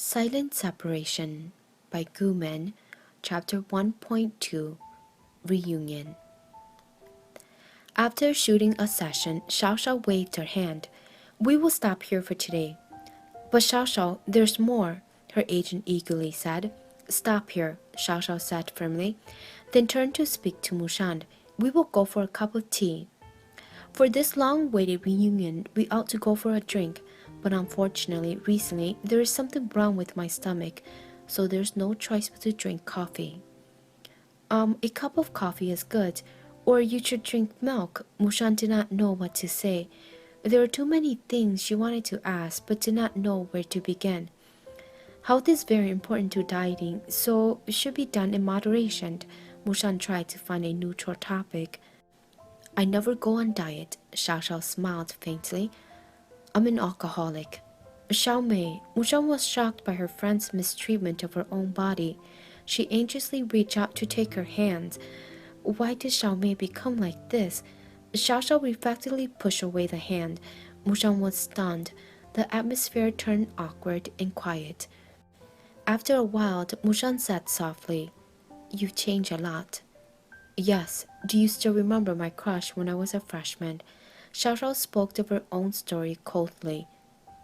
Silent Separation by Guman, Chapter 1.2 Reunion. After shooting a session, Xiao Xiao waved her hand. "We will stop here for today." "But Xiao Xiao, there's more," her agent eagerly said. "Stop here," Xiao Xiao said firmly, then turned to speak to Mosheng. "We will go for a cup of tea. For this long-awaited reunion, we ought to go for a drink, but unfortunately, recently, there is something wrong with my stomach, so there's no choice but to drink coffee." A cup of coffee is good, or you should drink milk." Mosheng did not know what to say. There were too many things she wanted to ask, but did not know where to begin. Health is very important to dieting, so it should be done in moderation. Mosheng tried to find a neutral topic. "I never go on diet," Xiao Xiao smiled faintly. "I'm an alcoholic." "Xiao Mei." Mosheng was shocked by her friend's mistreatment of her own body. She anxiously reached out to take her hands. Why did Xiao Mei become like this? Xiao Xiao reflectively pushed away the hand. Mosheng was stunned. The atmosphere turned awkward and quiet. After a while, Mosheng said softly, "You've changed a lot." "Yes. Do you still remember my crush when I was a freshman?" Xiao Xiao spoke of her own story coldly.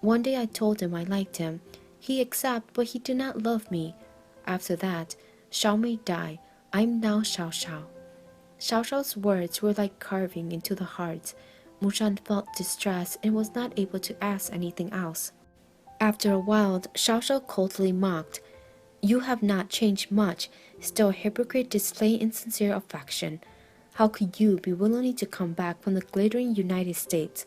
"One day I told him I liked him. He accepted, but he did not love me. After that, Xiao Mei died. I'm now Xiao Xiao." Xiao Xiao's words were like carving into the heart. Mosheng felt distressed and was not able to ask anything else. After a while, Xiao Xiao coldly mocked. "You have not changed much, still a hypocrite displaying insincere affection. How could you be willing to come back from the glittering United States?"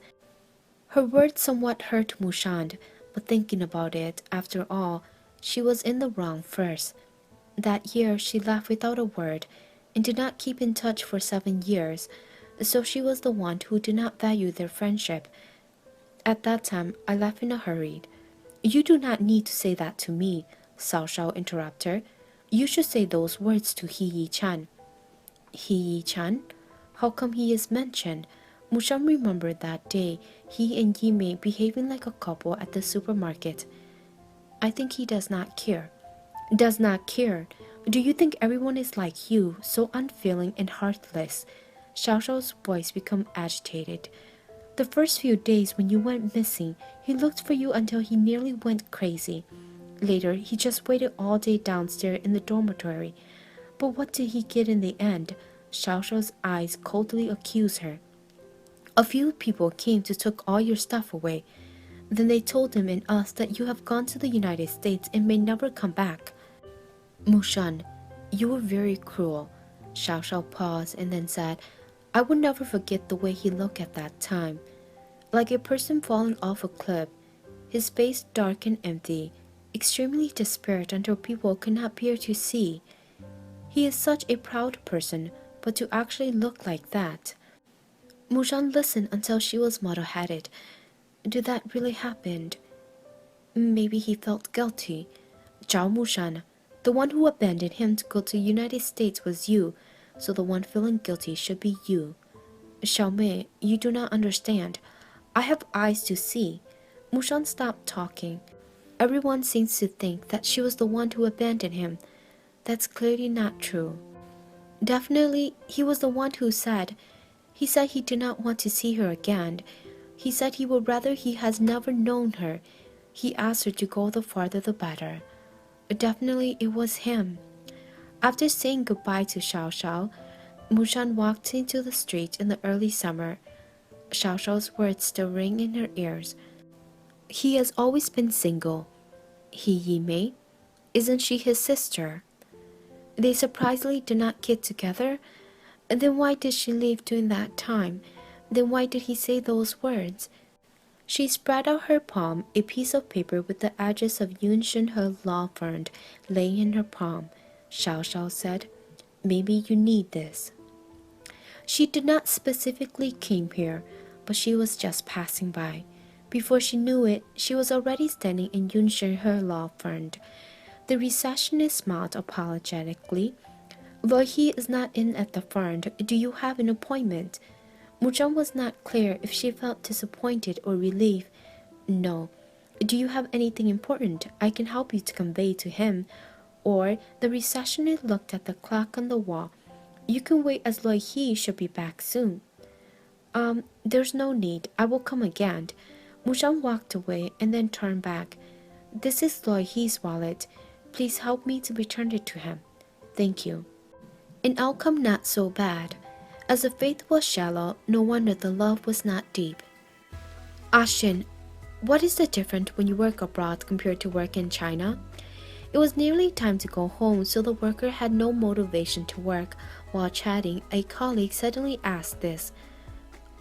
Her words somewhat hurt Mosheng, but thinking about it, after all, she was in the wrong first. That year she left without a word, and did not keep in touch for 7 years, so she was the one who did not value their friendship. "At that time, I left in a hurry." "You do not need to say that to me," Xiao Xiao interrupted her. "You should say those words to Yichen." "Yichen? How come he is mentioned?" Mosheng remembered that day, he and Yichen behaving like a couple at the supermarket. "I think he does not care." "Does not care? Do you think everyone is like you, so unfeeling and heartless?" Xiao Xiao's voice became agitated. "The first few days when you went missing, he looked for you until he nearly went crazy. Later, he just waited all day downstairs in the dormitory. But what did he get in the end?" Xiao Xiao's eyes coldly accused her. "A few people came to take all your stuff away. Then they told him and us that you have gone to the United States and may never come back." "Mosheng, you were very cruel." Xiao Xiao paused and then said, "I will never forget the way he looked at that time. Like a person falling off a cliff, his face dark and empty, extremely despaired until people could not bear to see. He is such a proud person, but to actually look like that." Mosheng listened until she was muddle-headed. Did that really happen? Maybe he felt guilty. "Zhao Mosheng, the one who abandoned him to go to the United States was you, so the one feeling guilty should be you." "Xiao Mei, you do not understand. I have eyes to see." Mosheng stopped talking. "Everyone seems to think that she was the one who abandoned him. That's clearly not true. Definitely, he was the one who said. He said he did not want to see her again. He said he would rather he has never known her. He asked her to go the farther the better. Definitely it was him." After saying goodbye to Xiao Xiao, Mosheng walked into the street in the early summer. Xiao Xiao's words still ring in her ears. "He has always been single." "Yi-Mei? Isn't she his sister?" "They surprisingly did not get together? Then why did she leave during that time? Then why did he say those words?" She spread out her palm, a piece of paper with the address of Yichen, her law firm, lay in her palm. Xiao Xiao said, "Maybe you need this." She did not specifically came here, but she was just passing by. Before she knew it, she was already standing in Yichen, her law firm. The receptionist smiled apologetically. "Though he is not in at the firm, do you have an appointment?" Mosheng was not clear if she felt disappointed or relieved. "No." Do you have anything important I can help you to convey to him? Or the receptionist looked at the clock on the wall. You can wait as though he should be back soon. There's no need. I will come again. Mushan walked away and then turned back. This is Loy He's wallet. Please help me to return it to him. Thank you. An outcome not so bad. As the faith was shallow, no wonder the love was not deep. Ashin, what is the difference when you work abroad compared to work in China? It was nearly time to go home, so the worker had no motivation to work. While chatting, a colleague suddenly asked this.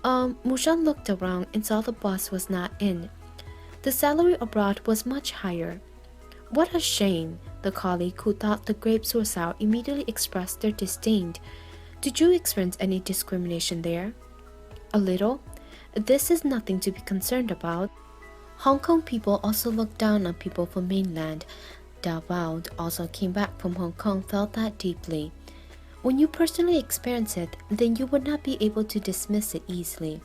Mushan looked around and saw the boss was not in. The salary abroad was much higher. What a shame, the colleague who thought the grapes were sour immediately expressed their disdain. Did you experience any discrimination there? A little. This is nothing to be concerned about. Hong Kong people also look down on people from mainland. Davao also came back from Hong Kong felt that deeply. When you personally experience it, then you would not be able to dismiss it easily.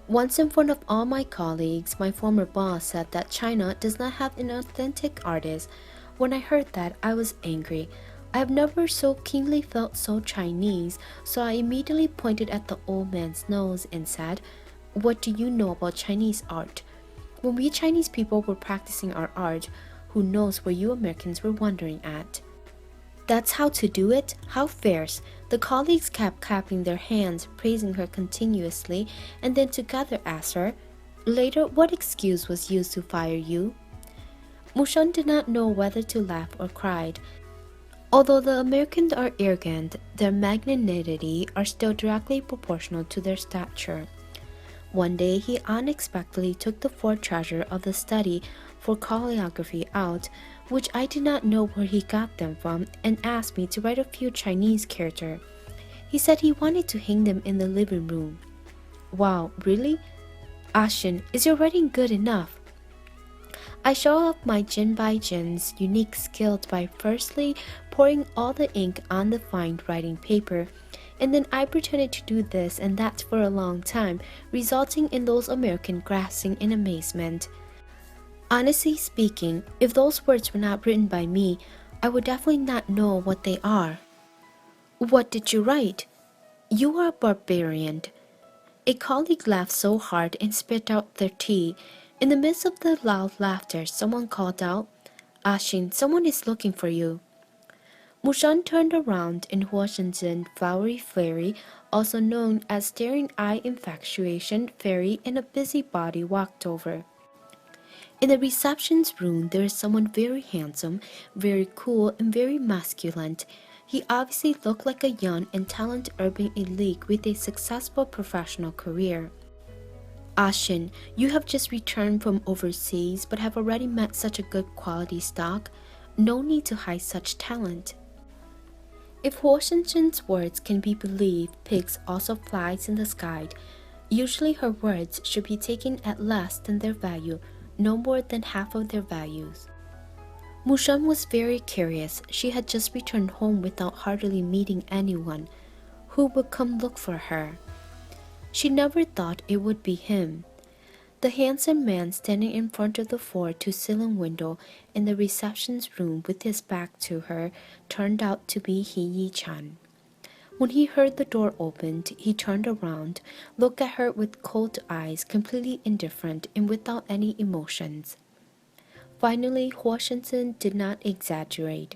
Once in front of all my colleagues, my former boss said that China does not have an authentic artist. When I heard that, I was angry. I have never so keenly felt so Chinese, so I immediately pointed at the old man's nose and said, "What do you know about Chinese art?" When we Chinese people were practicing our art, who knows where you Americans were wondering at? That's how to do it? How fierce! The colleagues kept clapping their hands, praising her continuously, and then together asked her, "Later, what excuse was used to fire you?" Mushan did not know whether to laugh or cry. Although the Americans are arrogant, their magnanimity are still directly proportional to their stature. One day, he unexpectedly took the 4 treasure of the study for calligraphy out, which I did not know where he got them from, and asked me to write a few Chinese characters. He said he wanted to hang them in the living room. Wow, really? Ashin, is your writing good enough? I show off my Jin by Jin's unique skill by firstly pouring all the ink on the fine writing paper, and then I pretended to do this and that for a long time, resulting in those Americans grasping in amazement. Honestly speaking, if those words were not written by me, I would definitely not know what they are. What did you write? You are a barbarian. A colleague laughed so hard and spit out their tea. In the midst of the loud laughter, someone called out, "Ashin, someone is looking for you." Mushan turned around and Huo Shenzhen Flowery Fairy, also known as Staring Eye Infatuation Fairy, and a busybody walked over. In the reception's room, there is someone very handsome, very cool, and very masculine. He obviously looked like a young and talented urban elite with a successful professional career. Ashin, you have just returned from overseas but have already met such a good quality stock. No need to hide such talent. If Huo Shenzhen's words can be believed, pigs also flies in the sky. Usually her words should be taken at less than their value, no more than half of their values. Mushan was very curious. She had just returned home without hardly meeting anyone. Who would come look for her? She never thought it would be him. The handsome man standing in front of the 4-to-ceiling window in the reception's room with his back to her turned out to be Yichen. When he heard the door opened, he turned around, looked at her with cold eyes, completely indifferent and without any emotions. Finally, Huo Shenzhen did not exaggerate.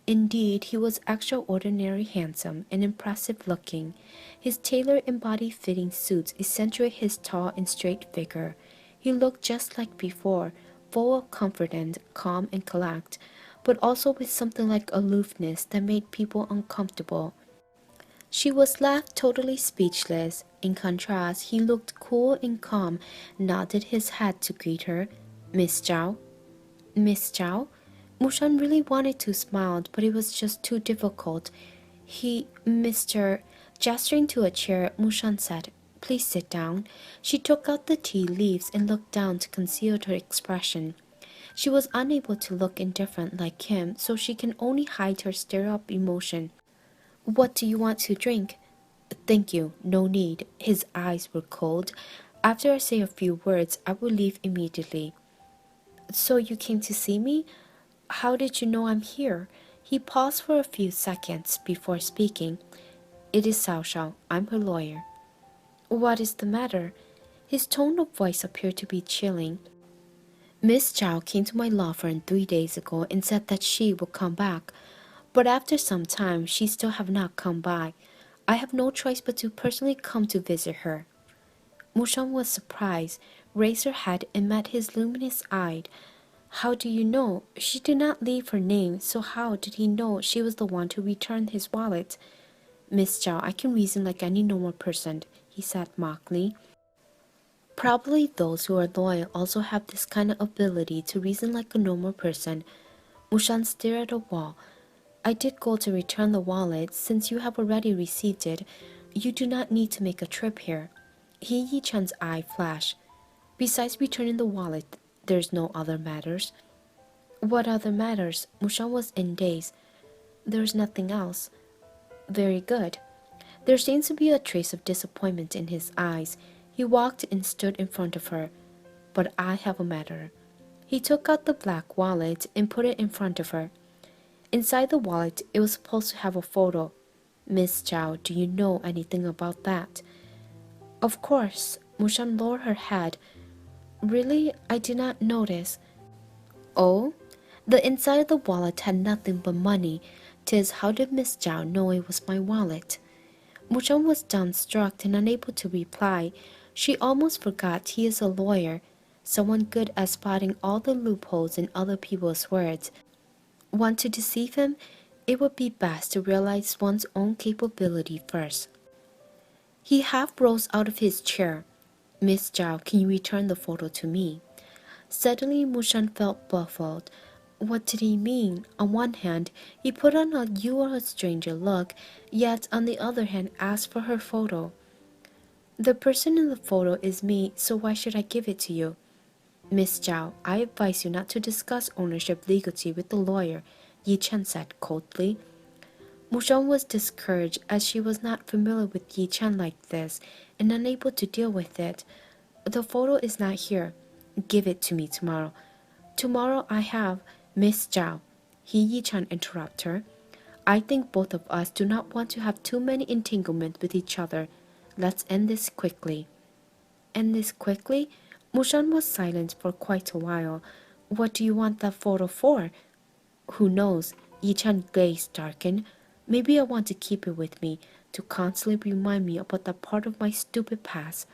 Indeed, he was extraordinarily handsome and impressive looking. His tailored and body-fitting suits accentuate his tall and straight figure. He looked just like before, full of confidence, calm and collect, but also with something like aloofness that made people uncomfortable. She was left totally speechless. In contrast, he looked cool and calm, nodded his head to greet her. "Miss Zhao?" "Miss Zhao?" Mushan really wanted to smile, but it was just too difficult. Mr. Gesturing to a chair, Mushan said, "Please sit down." She took out the tea leaves and looked down to conceal her expression. She was unable to look indifferent like him, so she can only hide her stir-up emotion. "What do you want to drink?" "Thank you, no need." His eyes were cold. "After I say a few words, I will leave immediately." So you came to see me? How did you know I'm here? He paused for a few seconds before speaking. It is Xiao Xiao. I'm her lawyer. What is the matter? His tone of voice appeared to be chilling. Miss Zhao came to my law firm 3 days ago and said that she would come back, but after some time she still have not come by. I have no choice but to personally come to visit her. Mosheng was surprised, raised her head and met his luminous eye. How do you know? She did not leave her name, so how did he know she was the one to return his wallet? Miss Zhao, I can reason like any normal person, he said mockingly. Probably those who are loyal also have this kind of ability to reason like a normal person. Mushan stared at the wall. I did go to return the wallet. Since you have already received it, you do not need to make a trip here. Yichen's eye flashed. Besides returning the wallet, there's no other matters. What other matters? Mushan was in daze. There's nothing else. Very good. There seemed to be a trace of disappointment in his eyes. He walked and stood in front of her. But I have a matter. He took out the black wallet and put it in front of her. Inside the wallet, it was supposed to have a photo. Miss Zhao, do you know anything about that? Of course. Mushan lowered her head. Really? I did not notice. Oh? The inside of the wallet had nothing but money. 'Tis how did Miss Zhao know it was my wallet? Mushan was dumbstruck and unable to reply. She almost forgot he is a lawyer, someone good at spotting all the loopholes in other people's words. Want to deceive him? It would be best to realize one's own capability first. He half rose out of his chair. Miss Zhao, can you return the photo to me? Suddenly, Mushan felt baffled. What did he mean? On one hand, he put on a "you are a stranger" look, yet on the other hand asked for her photo. The person in the photo is me, so why should I give it to you? Miss Zhao, I advise you not to discuss ownership legally with the lawyer, Yichen said coldly. Mushan was discouraged as she was not familiar with Yichen like this and unable to deal with it. The photo is not here. Give it to me tomorrow. Tomorrow I have Miss Zhao. Yichen interrupted her. I think both of us do not want to have too many entanglements with each other. Let's end this quickly. End this quickly? Mushan was silent for quite a while. What do you want that photo for? Who knows? Yichen gaze darkened. Maybe I want to keep it with me, to constantly remind me about that part of my stupid past.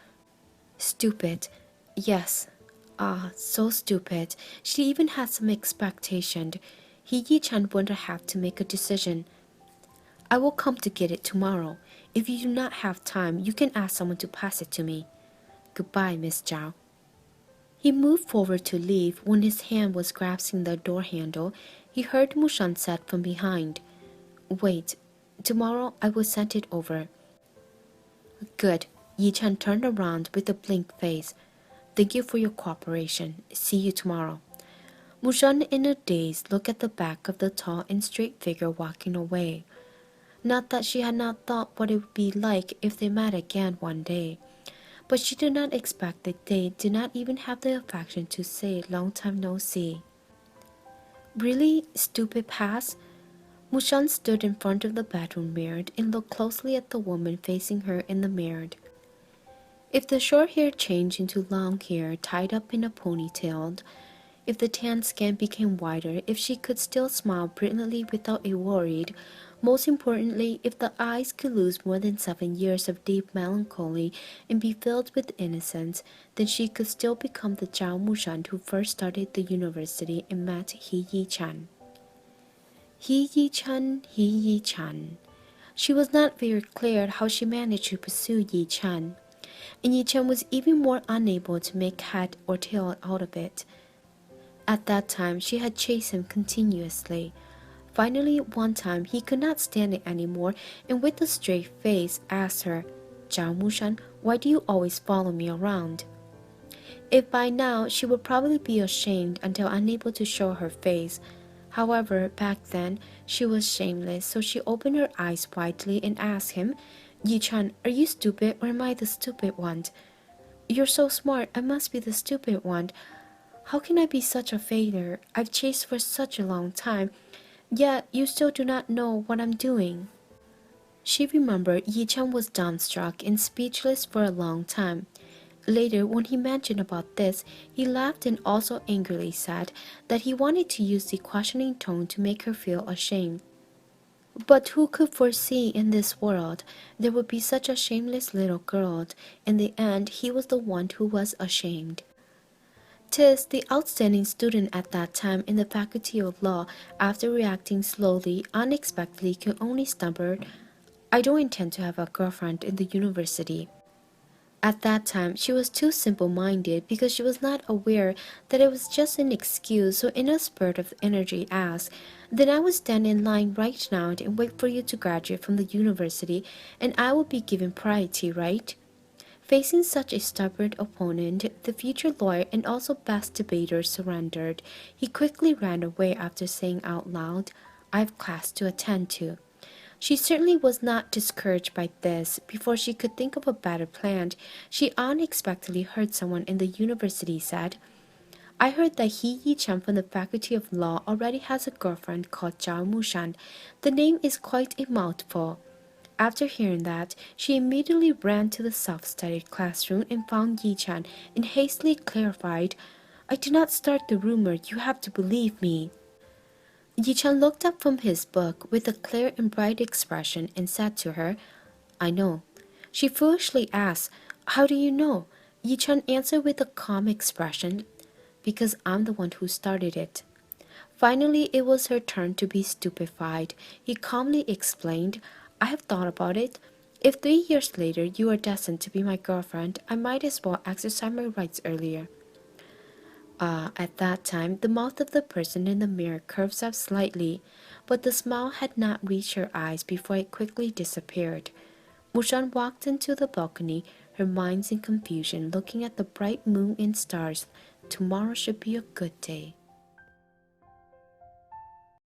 Stupid. Yes. Ah, so stupid. She even had some expectation. Yichen wouldn't have to make a decision. I will come to get it tomorrow. If you do not have time, you can ask someone to pass it to me. Goodbye, Miss Zhao. He moved forward to leave. When his hand was grasping the door handle, he heard Mushan say from behind, Wait, tomorrow I will send it over. Good. Yichen turned around with a blank face. Thank you for your cooperation. See you tomorrow. Mushan, in a daze, looked at the back of the tall and straight figure walking away. Not that she had not thought what it would be like if they met again one day, but she did not expect that they did not even have the affection to say long time no see. Really stupid past? Mushan stood in front of the bedroom mirror and looked closely at the woman facing her in the mirror. If the short hair changed into long hair tied up in a ponytail, if the tan skin became whiter, if she could still smile brilliantly without a worried, most importantly, if the eyes could lose more than 7 years of deep melancholy and be filled with innocence, then she could still become the Zhao Mushan who first started the university and met Yichen. Yichen. She was not very clear how she managed to pursue Yichen, and Yichen was even more unable to make head or tail out of it. At that time, she had chased him continuously. Finally, one time, he could not stand it anymore and with a straight face asked her, Zhao Mushan, why do you always follow me around? If by now, she would probably be ashamed until unable to show her face. However, back then, she was shameless, so she opened her eyes widely and asked him, Yichen, are you stupid or am I the stupid one? You're so smart, I must be the stupid one. How can I be such a failure? I've chased for such a long time, yet you still do not know what I'm doing. She remembered Yichen was dumbstruck and speechless for a long time. Later, when he mentioned about this, he laughed and also angrily said that he wanted to use the questioning tone to make her feel ashamed. But who could foresee in this world there would be such a shameless little girl? In the end, he was the one who was ashamed. Tis the outstanding student at that time in the Faculty of Law, after reacting slowly, unexpectedly, could only stumble, I don't intend to have a girlfriend in the university. At that time, she was too simple-minded because she was not aware that it was just an excuse, so in a spurt of energy asked, "Then I will stand in line right now and wait for you to graduate from the university, and I will be given priority, right?" Facing such a stubborn opponent, the future lawyer and also best debater surrendered. He quickly ran away after saying out loud, "I have class to attend to." She certainly was not discouraged by this. Before she could think of a better plan, she unexpectedly heard someone in the university said, "I heard that Yichen from the Faculty of Law already has a girlfriend called Zhao Mosheng. The name is quite a mouthful." After hearing that, she immediately ran to the self-studied classroom and found Yichen and hastily clarified, "I did not start the rumor, you have to believe me." Yichen looked up from his book with a clear and bright expression and said to her, "I know." She foolishly asked, "How do you know?" Yichen answered with a calm expression, "Because I'm the one who started it." Finally, it was her turn to be stupefied. He calmly explained, "I have thought about it. If 3 years later you are destined to be my girlfriend, I might as well exercise my rights earlier." At that time, the mouth of the person in the mirror curves up slightly, but the smile had not reached her eyes before it quickly disappeared. Mushan walked into the balcony, her mind in confusion, looking at the bright moon and stars. Tomorrow should be a good day.